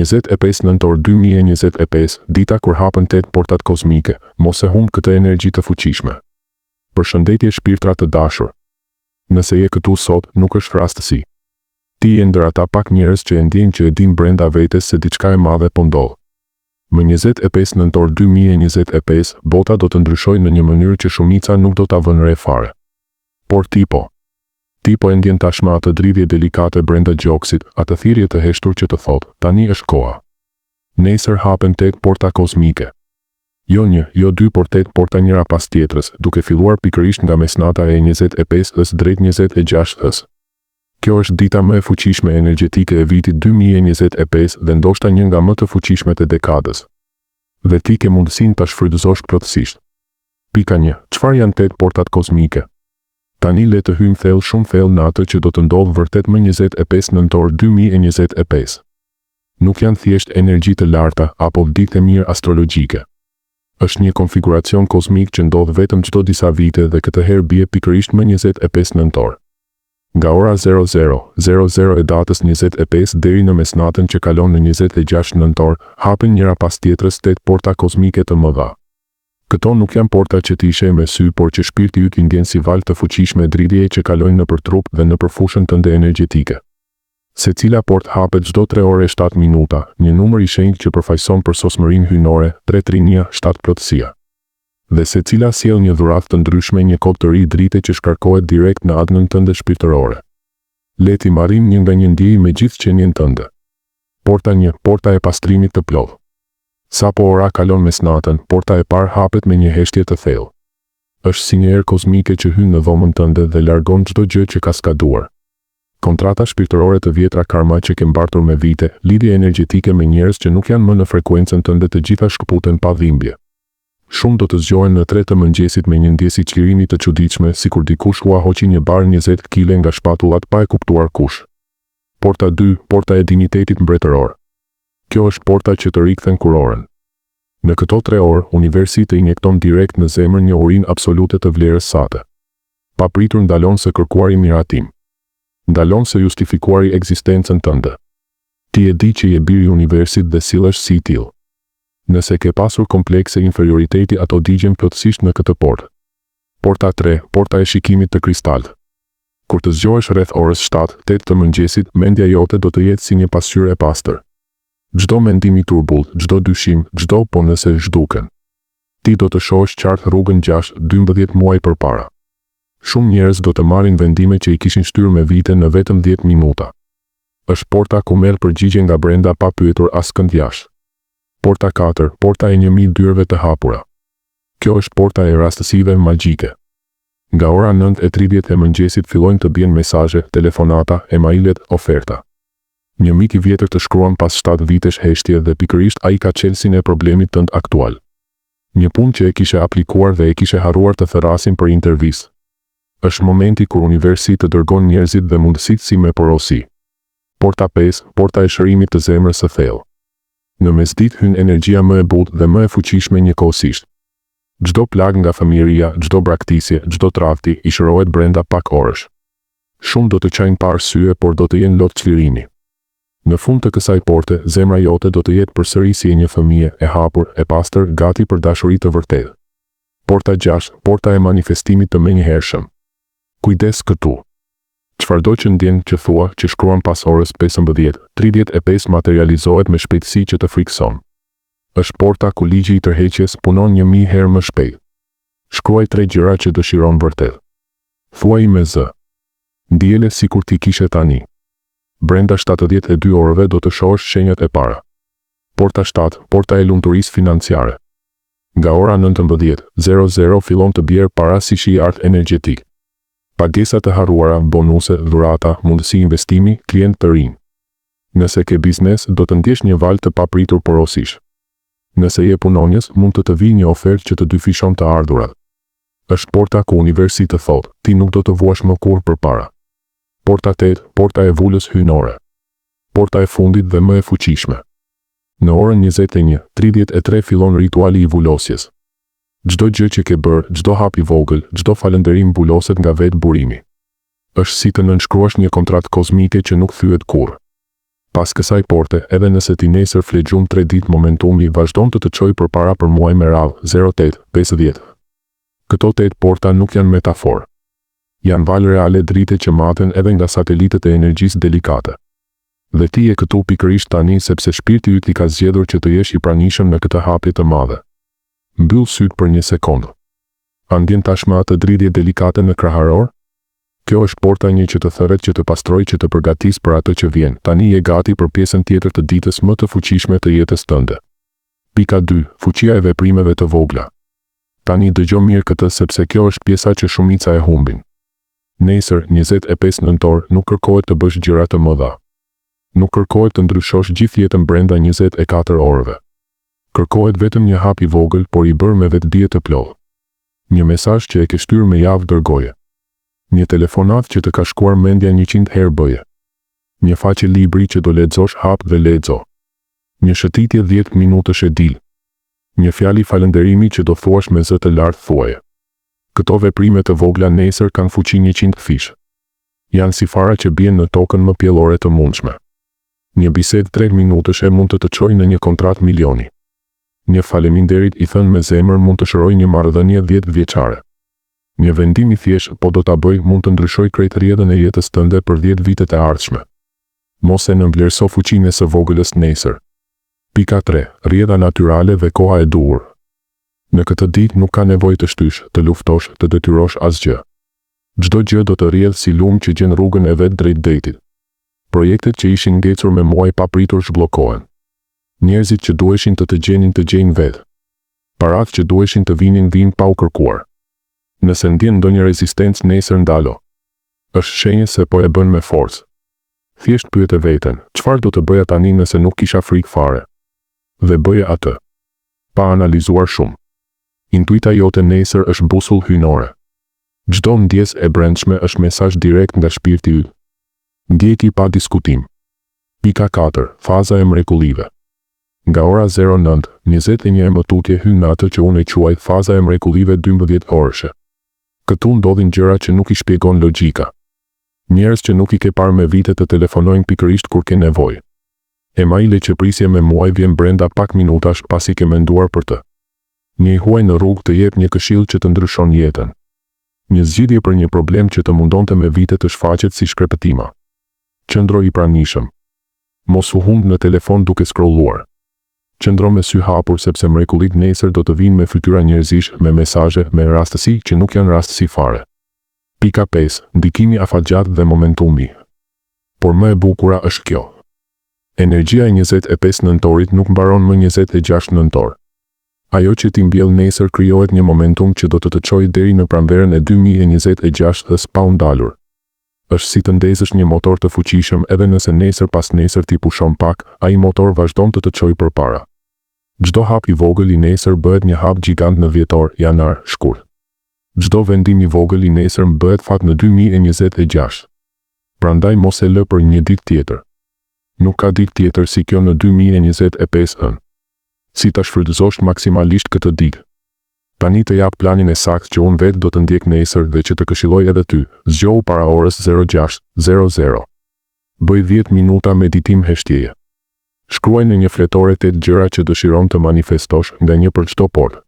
25 nëntor 2025, dita kur hapën 8 portat kozmike, mos e humb këtë energji të fuqishme. Përshëndetje shpirtra të dashur. Nëse je këtu sot, nuk është rastësi. Ti je ndër ata pak njerëz që e ndjejnë që e din brenda vetes se diçka e madhe po ndodh. Më 25 nëntor 2025, bota do të ndryshojë në një mënyrë që shumica nuk do ta vënë re fare. Por ti po e ndjen tashmë atë dridhje delikate brenda gjoksit, atë thirrje të heshtur që të thotë, tani është koha. Nesër hapen 8 porta kozmike. Jo 1, jo 2, por 8 porta njëra pas tjetrës, duke filluar pikërisht nga mesnata e 25-ës drejt 26-ës. Kjo është dita më e fuqishme energjetike e vitit 2025 dhe ndoshta një nga më të fuqishmet e dekadës. Dhe ti ke mundësinë ta shfrytëzosh plotësisht. Pika 1. Çfarë janë 8 portat kozmike? Tani le të hyjmë thellë, shumë thellë në atë që do të ndodhë vërtet më 25 nëntor 2025. Nuk janë thjesht energji të larta apo vdikje mirë astrologjike. Është një konfiguracion kozmik që ndodh vetëm çdo disa vite dhe këtë herë bie pikërisht më 25 nëntor. Nga ora 00:00 e datës 25 deri në mesnatën që kalon në 26 nëntor, hapen njëra pas tjetrës 8 porta kozmike të mëdha. Këto nuk janë porta që ti sheh me sy, por që shpirti yt i ndjen si valë të fuqishme dridhjeje që kalojnë nëpër trup dhe nëpër fushën tënde energjetike. Secila portë hapet çdo 3 orë e 7 minuta, një numër i shenjtë që përfaqëson për sosmërinë hyjnore, 331, 7 plotësia. Dhe secila sjell një dhuratë të ndryshme, një kod të ri drite që shkarkohet direkt në adnën tënde shpirtërore. Le ti marrim një nga një ndjej me gjithë qenien tënde. Porta 1, porta e pastrimit të plotë. Sa po ora kalon mesnatën, porta e parë hapet me një heshtje të thellë. Është si një erë kozmike që hyn në dhomën tënde dhe largon çdo gjë që ka skaduar. Kontrata shpirtërore të vjetra, karma që ke mbartur me vite, lidhje energjetike me njerëz që nuk janë më në frekuencën tënde, të gjitha shkëputen pa dhimbje. Shumë do të zgjohen në 3 të mëngjesit me një ndjesë çlirimi të çuditshme, sikur dikush ua hoqi një bar 20 kg nga shpatullat pa e kuptuar kush. Porta 2, porta e dinjitetit mbretëror. Kjo është porta që të rikthen kurorën. Në këto 3 orë, universi të injekton direkt në zemër një urinë absolute të vlerës sate. Papritur ndalon se kërkuari miratim. Ndalon se justifikuari ekzistencën tënde. Ti e di që je biri i universit dhe sillesh si i tillë. Nëse ke pasur komplekse inferioriteti, ato digjen plotësisht në këtë portë. Porta 3, porta e shikimit të kristalt. Kur të zgjohesh rreth orës 7-8 të mëngjesit, mendja jote do të jetë si një pasqyrë e pastër. Çdo mendim i turbull, çdo dyshim, çdo po nëse zhduken. Ti do të shohësh qartë rrugën 6-12 muaj përpara. Shumë njerëz do të marrin vendime që i kishin shtyrë me vite në vetëm 10 minuta. Është porta ku merr përgjigje nga brenda pa pyetur askënd jashtë. Porta 4, porta e 1000 dyrëve të hapura. Kjo është porta e rastësive magjike. Nga ora 9:30 e mëngjesit fillojnë të bien mesazhe, telefonata, emailet, oferta. Një mik i vjetër të shkruan pas 7 vitesh heshtje dhe pikërisht ai ka çelësin e problemit tënd aktual. Një punë që e kishe aplikuar dhe e kishe harruar të therasin për intervistë. Është momenti kur universi të dërgon njerëzit dhe mundësitë si me porosi. Porta 5, porta e shërimit të zemrës së thellë. Në mesditë hyn energjia më e butë dhe më e fuqishme njëkohësisht. Çdo plag nga fëmijëria, çdo braktisje, çdo tradhti i shërohet brenda pak orësh. Shumë do të çajnë pa arsye, por do të jenë lot çlirimi. Në fund të kësaj porte, zemra jote do të jetë përsëri si e një fëmije, e hapur, e pastër, gati për dashuri të vërtetë. Porta 6, porta e manifestimit të menjëhershëm. Kujdes këtu. Çfarëdo që ndjen, që thua, që shkruan pas orës 15:35 materializohet me shpejtësi që të frikson. Është porta ku ligji i tërheqjes punon 1000 herë më shpejt. Shkruaj 3 gjëra që dëshiron vërtet. Thuaj me zë. Ndjele sikur ti kishe tani. Brenda 72 orëve do të shohësh shenjat e para. Porta 7, porta e lumturisë financiare. Nga ora 19:00 fillon të bjerë para si shi art energjetik. Pagesa të harruara, bonuse, dhurata, mundësi investimi, klient të rinj. Nëse ke biznes, do të ndjesh një valë të papritur porosish. Nëse je punonjës, mund të vijë një ofertë që të dyfishon të ardhurat. Është porta ku universi të thotë, ti nuk do të vuash më kurrë përpara. Porta 8, porta e vulës hyjnore. Porta e fundit dhe më e fuqishme. Në orën 21:33 fillon rituali i vulosjes. Çdo gjë që ke bërë, çdo hap i vogël, çdo falënderim mbuloset nga vetë burimi. Është si të nënshkruash një kontratë kozmike që nuk thyet kurrë. Pas kësaj porte, edhe nëse ti nesër flegjum 3 ditë momentumi vazhdon të çojë përpara për muaj me radhë 08-50. Këto 8 porta nuk janë metaforë. Janë valë reale drite që maten edhe nga satelitët e energjisë delikate. Dhe ti je këtu pikërisht tani sepse shpirti yt i ka zgjedhur që të jesh i pranishëm në këtë hapje të madhe. Mbyll syt për 1 sekondë. A ndjen tashmë atë dridhje delikate në kraharor? Kjo është porta një që të thërret, që të pastroj, që të përgatis për atë që vjen. Tani je gati për pjesën tjetër të ditës më të fuqishme të jetës tënde. Pika 2. Fuqia e veprimeve të vogla. Tani dëgjo mirë këtë sepse kjo është pjesa që shumica e humbin. Nesër, 25 nëntor, nuk kërkohet të bësh gjëra të mëdha. Nuk kërkohet të ndryshosh gjithë jetën brenda 24 orëve. Kërkohet vetëm një hap i vogël, por i bërë me vetdije të plotë. Një mesazh që e ke shtyr me javë dërgoje. Një telefonat që të ka shkuar mendja 100 herë bëje. Një faqe libri që do lexosh hap dhe lexo. Një shëtitje 10 minutësh e dil. Një fjali falënderimi që do thuash me zë të lartë thuaje. Këto veprime të vogla nesër kanë fuqi 100 fish. Janë si fara që bien në tokën më pjellore të mundshme. Një bisedë 3 minutësh e mund të çojë në një kontratë milioni. Një faleminderit i thënë me zemër mund të shërojë një marrëdhënie 10 vjeçare. Një vendim i thjesht po do ta bëj mund të ndryshoj krejt rrjedhën e jetës tënde për 10 vitet e ardhshme. Mos e nënvlerëso fuqinë së vogëlës nesër. Pika 3. Rrjedha natyrale dhe koha e duhur. Në këtë ditë nuk ka nevojë të shtysh, të luftosh, të detyrosh asgjë. Çdo gjë do të rrjedhë si lum që gjen rrugën e vet drejt detit. Projektet që ishin ngecur me muaj papritur zhbllokohen. Njerëzit që duheshin të gjejnë vetë. Paratë që duheshin të vinë pa u kërkuar. Nëse ndjen ndonjë rezistencë nesër ndalo. Është shenjë se po e bën me forcë. Thjesht pyete veten, çfarë do të bëja tani nëse nuk kisha frikë fare? Dhe bëje atë. Pa analizuar shumë. Intuita jote nesër është busull hyjnore. Çdo ndjesë e brendshme është mesazh direkt nga shpirti yt. Ndjeki pa diskutim. Pika 4. Faza e mrekullive. Nga ora 09:21 më tutje hyn në atë që unë e quaj faza e mrekullive 12 orëshe. Këtu ndodhin gjëra që nuk i shpjegon logjika. Njerëz që nuk i ke parë me vite të telefonojnë pikërisht kur ke nevojë. Emaili që prisje me muaj vjen brenda pak minutash pasi ke menduar për të. Një huaj në rrugë të jep një këshill që të ndryshon jetën. Një zgjidhje për një problem që të mundonte me vite të shfaqet si shkrepëtima. Qëndro i pranishëm. Mos u humb në telefon duke scrolluar. Qëndro me sy hapur sepse mrekullit nesër do të vinë me fytyra njerëzish, me mesazhe, me rastësi që nuk janë rastësi fare. Pika 5. Ndikimi afatgjat dhe momentumi. Por më e bukura është kjo. Energjia e 25 nëntorit nuk mbaron më 26 nëntor. Ajo që ti mbjell nesër krijohet një momentum që do të çojë deri në pranverën e 2026 dhe s'pa u ndalur. Është si të ndezësh një motor të fuqishëm edhe nëse nesër pas nesër ti pushon pak, ai motor vazhdon të çojë përpara. Çdo hap i vogël i nesër bëhet një hap gjigant në dhjetor, janar, shkurt. Çdo vendim i vogël i nesër bëhet fat në 2026. Prandaj mos e lë për një ditë tjetër. Nuk ka ditë tjetër si kjo në 2025. Si ta shfrytëzosh maksimalisht këtë ditë. Tani të jap planin e saktë që unë vetë do të ndjek nesër dhe që të këshilloj edhe ty. Zgjohu para orës 06:00. Bëj 10 minuta meditim heshtjeje. Shkruaj në një fletore 8 gjëra që dëshiron të manifestosh, nga një për çdo portë.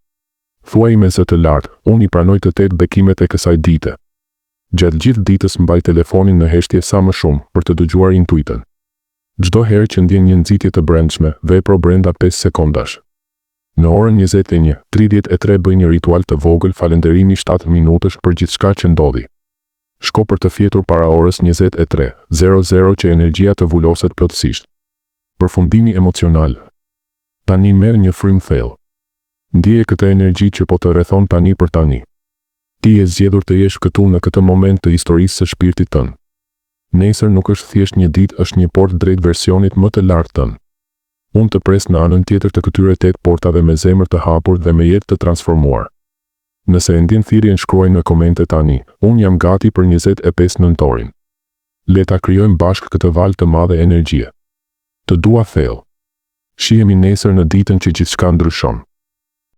Thuaj me zë të lartë, unë i pranoj të 8 bekimet e kësaj dite. Gjatë gjithë ditës mbaj telefonin në heshtje sa më shumë për të dëgjuar intuitën. Çdo herë që ndjen një nxitje të brendshme, vepro brenda 5 sekondash. Në orën 21:33 bëj një ritual të vogël falënderimi 7 minutësh për gjithçka që ndodhi. Shko për të fjetur para orës 23:00 që energjia të vuloset plotësisht. Përfundimi emocional. Tani merr një frymë thellë. Ndjeje këtë energji që po të rrethon tani për tani. Ti je zgjedhur të jesh këtu në këtë moment të historisë së shpirtit tënd. Nesër nuk është thjesht një ditë, është një portë drejt versionit më të lartë tënd. Unë të pres në anën tjetër të këtyre 8 portave me zemër të hapur dhe me jetë të transformuar. Nëse e ndjen thirrjen shkruaj në komente tani, unë jam gati për 25 nëntorin. Le ta krijojmë bashkë këtë valë të madhe energjie. Të dua thellë. Shihemi nesër në ditën që gjithçka ndryshon.